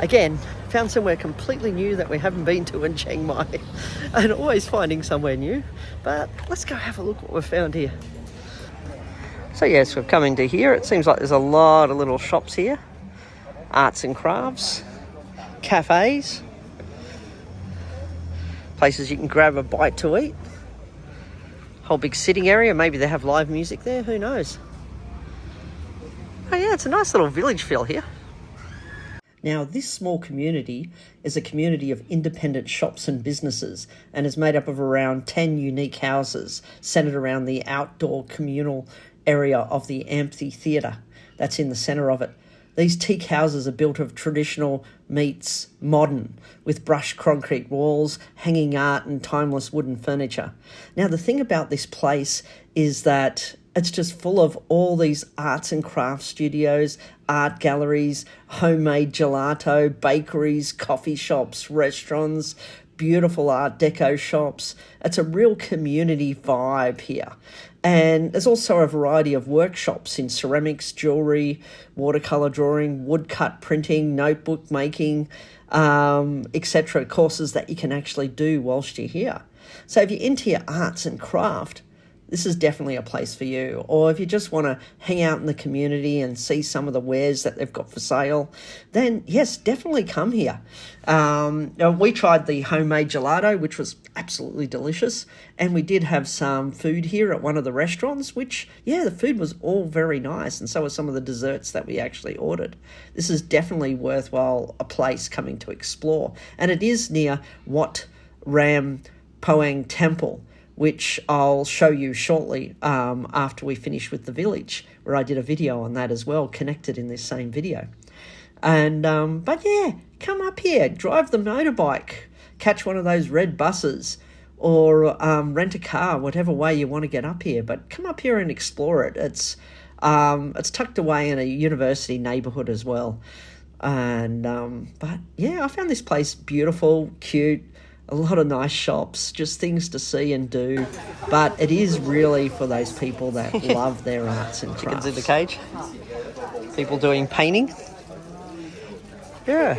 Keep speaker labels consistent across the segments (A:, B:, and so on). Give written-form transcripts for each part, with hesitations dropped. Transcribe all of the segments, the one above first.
A: Again, found somewhere completely new that we haven't been to in Chiang Mai. And always finding somewhere new. But let's go have a look what we've found here. So yes, we've come into here. It seems like there's a lot of little shops here. Arts and crafts, cafes, places you can grab a bite to eat. Whole big sitting area. Maybe they have live music there, who knows? Oh yeah, it's a nice little village feel here. Now, this small community is a community of independent shops and businesses and is made up of around 10 unique houses centred around the outdoor communal area of the amphitheatre that's in the centre of it. These teak houses are built of traditional meets modern, with brushed concrete walls, hanging art and timeless wooden furniture. Now, the thing about this place is that it's just full of all these arts and crafts studios, art galleries, homemade gelato, bakeries, coffee shops, restaurants, beautiful art deco shops. It's a real community vibe here. And there's also a variety of workshops in ceramics, jewellery, watercolour drawing, woodcut printing, notebook making, etc. courses that you can actually do whilst you're here. So if you're into your arts and craft, this is definitely a place for you. Or if you just want to hang out in the community and see some of the wares that they've got for sale, then yes, definitely come here. We tried the homemade gelato, which was absolutely delicious. And we did have some food here at one of the restaurants, which, yeah, the food was all very nice. And so were some of the desserts that we actually ordered. This is definitely worthwhile a place coming to explore. And it is near Wat Ram Poeng Temple, which I'll show you shortly after we finish with the village, where I did a video on that as well, connected in this same video. And but yeah, come up here, drive the motorbike, catch one of those red buses, or rent a car, whatever way you want to get up here. But come up here and explore it. It's tucked away in a university neighbourhood as well. And but yeah, I found this place beautiful, cute. A lot of nice shops, just things to see and do. But it is really for those people that love their arts and crafts. Chickens in the cage. People doing painting. Yeah.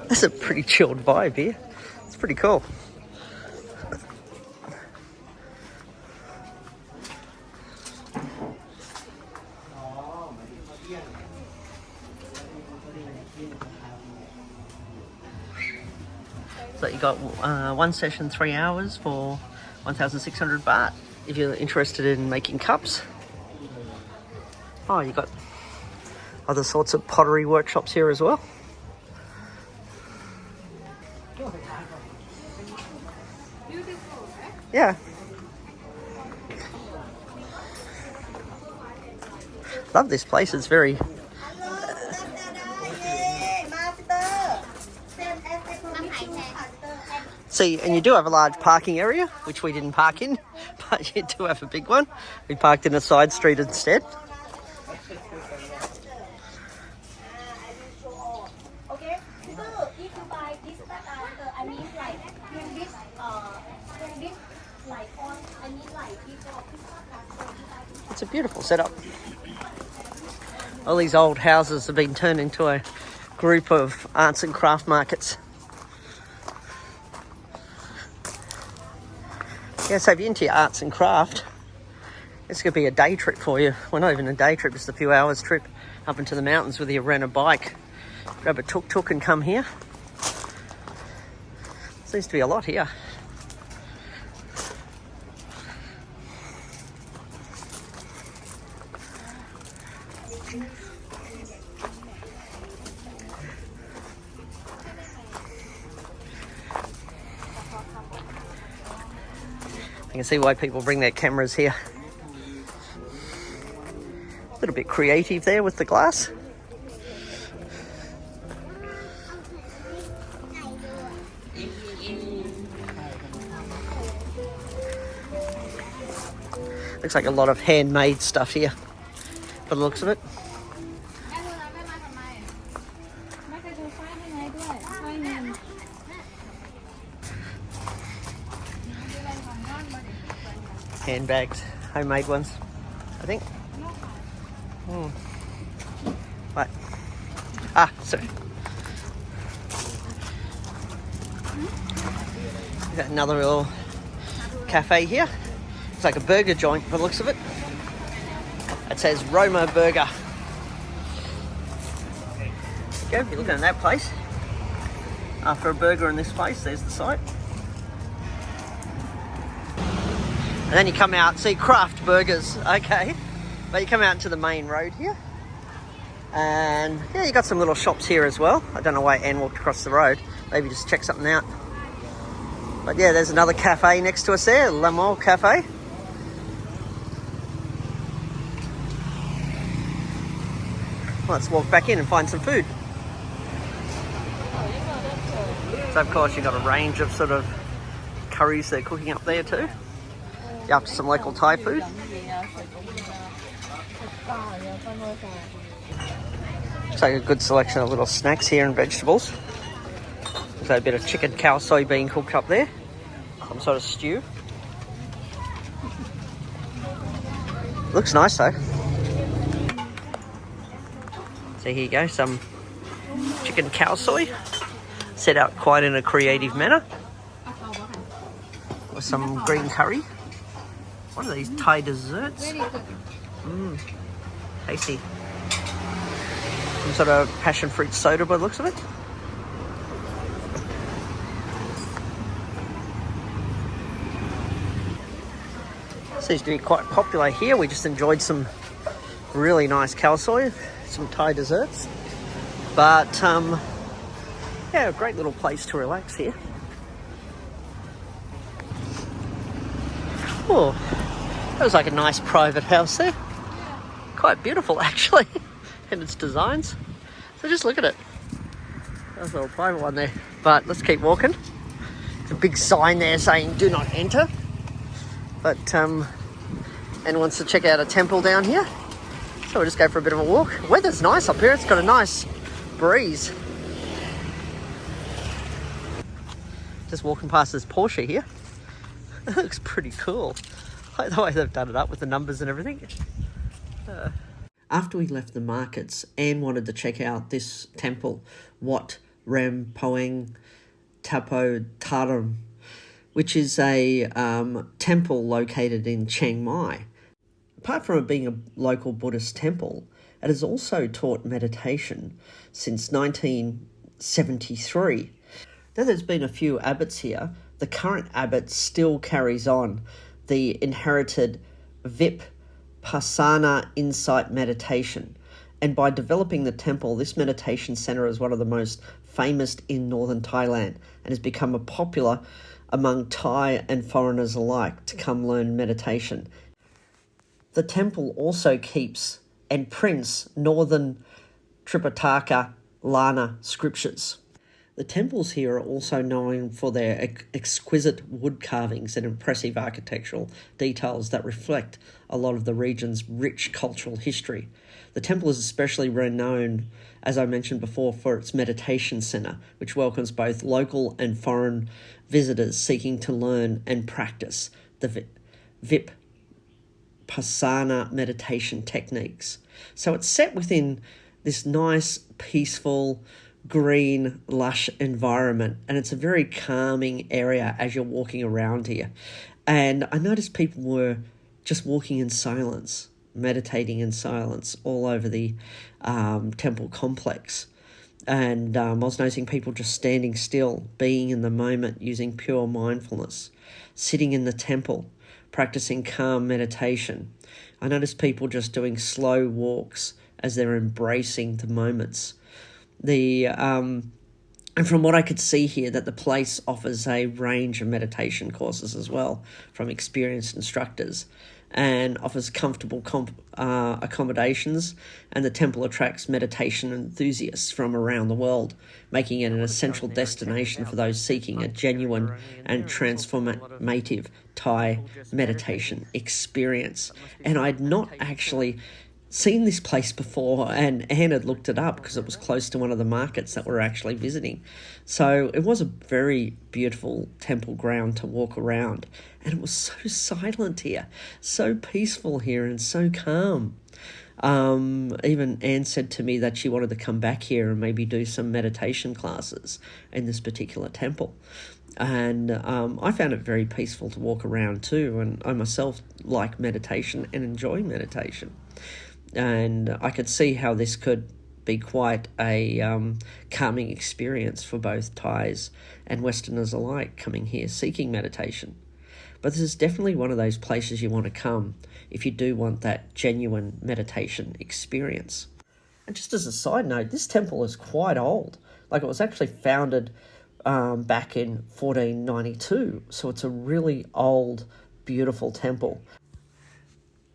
A: That's a pretty chilled vibe here. It's pretty cool. So you got one session, 3 hours for 1,600 baht if you're interested in making cups. Oh, you got other sorts of pottery workshops here as well. Yeah. Love this place. It's very... See, and you do have a large parking area, which we didn't park in, but you do have a big one. We parked in a side street instead. It's a beautiful setup. All these old houses have been turned into a group of arts and craft markets. Yeah, so if you're into your arts and craft, this could be a day trip for you. Well, not even a day trip, just a few hours trip up into the mountains with your rent a bike. Grab a tuk-tuk and come here. Seems to be a lot here. You can see why people bring their cameras here. A little bit creative there with the glass. Looks like a lot of handmade stuff here, by the looks of it. Handbags, homemade ones, I think. Right. Ah, sorry. Got another little cafe here. It's like a burger joint by the looks of it. It says Roma Burger. There you go, you're looking at that place. After a burger in this place, there's the site. And then you come out, see craft burgers, okay. But you come out into the main road here. And yeah, you got some little shops here as well. I don't know why Anne walked across the road. Maybe just check something out. But yeah, there's another cafe next to us there, Le Mans Cafe. Let's walk back in and find some food. So of course you've got a range of sort of curries they're cooking up there too. You're up to some local Thai food. Looks like a good selection of little snacks here and vegetables. Looks like a bit of chicken cow soy bean cooked up there. Some sort of stew. Looks nice though. So here you go, some chicken cow soy. Set out quite in a creative manner. With some green curry. What are these Thai desserts? Tasty. Some sort of passion fruit soda by the looks of it. Seems to be quite popular here. We just enjoyed some really nice khao soi, some Thai desserts. But yeah, a great little place to relax here. Oh, that was like a nice private house there. Quite beautiful actually, and its designs. So just look at it. There's a little private one there. But let's keep walking. There's a big sign there saying "Do not enter." But anyone wants to check out a temple down here, so we'll just go for a bit of a walk. Weather's nice up here. It's got a nice breeze. Just walking past this Porsche here. It looks pretty cool. I like the way they've done it up with the numbers and everything. After we left the markets, Anne wanted to check out this temple, Wat Rem Poeng Tapitaram, which is a temple located in Chiang Mai. Apart from it being a local Buddhist temple, it has also taught meditation since 1973. Though there's been a few abbots here, the current abbot still carries on the inherited Vipassana insight meditation. And by developing the temple, this meditation centre is one of the most famous in northern Thailand and has become a popular among Thai and foreigners alike to come learn meditation. The temple also keeps and prints northern Tripitaka Lana scriptures. The temples here are also known for their exquisite wood carvings and impressive architectural details that reflect a lot of the region's rich cultural history. The temple is especially renowned, as I mentioned before, for its meditation centre, which welcomes both local and foreign visitors seeking to learn and practice the Vipassana meditation techniques. So it's set within this nice, peaceful, green, lush environment, and it's a very calming area as you're walking around here. And I noticed people were just walking in silence, meditating in silence all over the temple complex. And I was noticing people just standing still, being in the moment, using pure mindfulness, sitting in the temple, practicing calm meditation. I noticed people just doing slow walks as they're embracing the moments. And from what I could see here, that the place offers a range of meditation courses as well from experienced instructors, and offers comfortable accommodations, and the temple attracts meditation enthusiasts from around the world, making it an essential destination for those seeking a genuine and transformative Thai meditation experience. And I'd not actually seen this place before, and Anne had looked it up because it was close to one of the markets that we're actually visiting. So it was a very beautiful temple ground to walk around, and it was so silent here, so peaceful here, and so calm. Even Anne said to me that she wanted to come back here and maybe do some meditation classes in this particular temple. And I found it very peaceful to walk around too, and I myself like meditation and enjoy meditation. And I could see how this could be quite a calming experience for both Thais and Westerners alike coming here seeking meditation. But this is definitely one of those places you want to come if you do want that genuine meditation experience. And just as a side note, this temple is quite old. Like, it was actually founded back in 1492. So it's a really old, beautiful temple,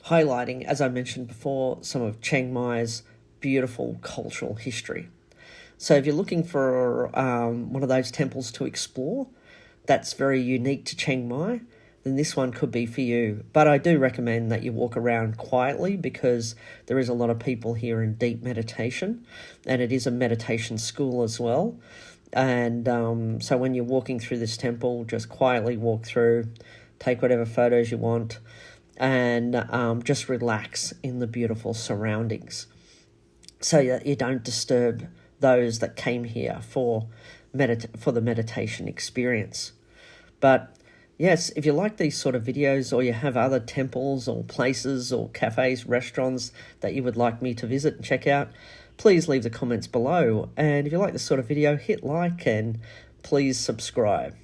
A: highlighting, as I mentioned before, some of Chiang Mai's beautiful cultural history. So if you're looking for one of those temples to explore that's very unique to Chiang Mai, then this one could be for you. But I do recommend that you walk around quietly, because there is a lot of people here in deep meditation, and it is a meditation school as well. And so when you're walking through this temple, just quietly walk through, take whatever photos you want, and just relax in the beautiful surroundings, so that you don't disturb those that came here for the meditation experience. But yes, if you like these sort of videos, or you have other temples or places or cafes, restaurants that you would like me to visit and check out, please leave the comments below. And if you like this sort of video, hit like and please subscribe.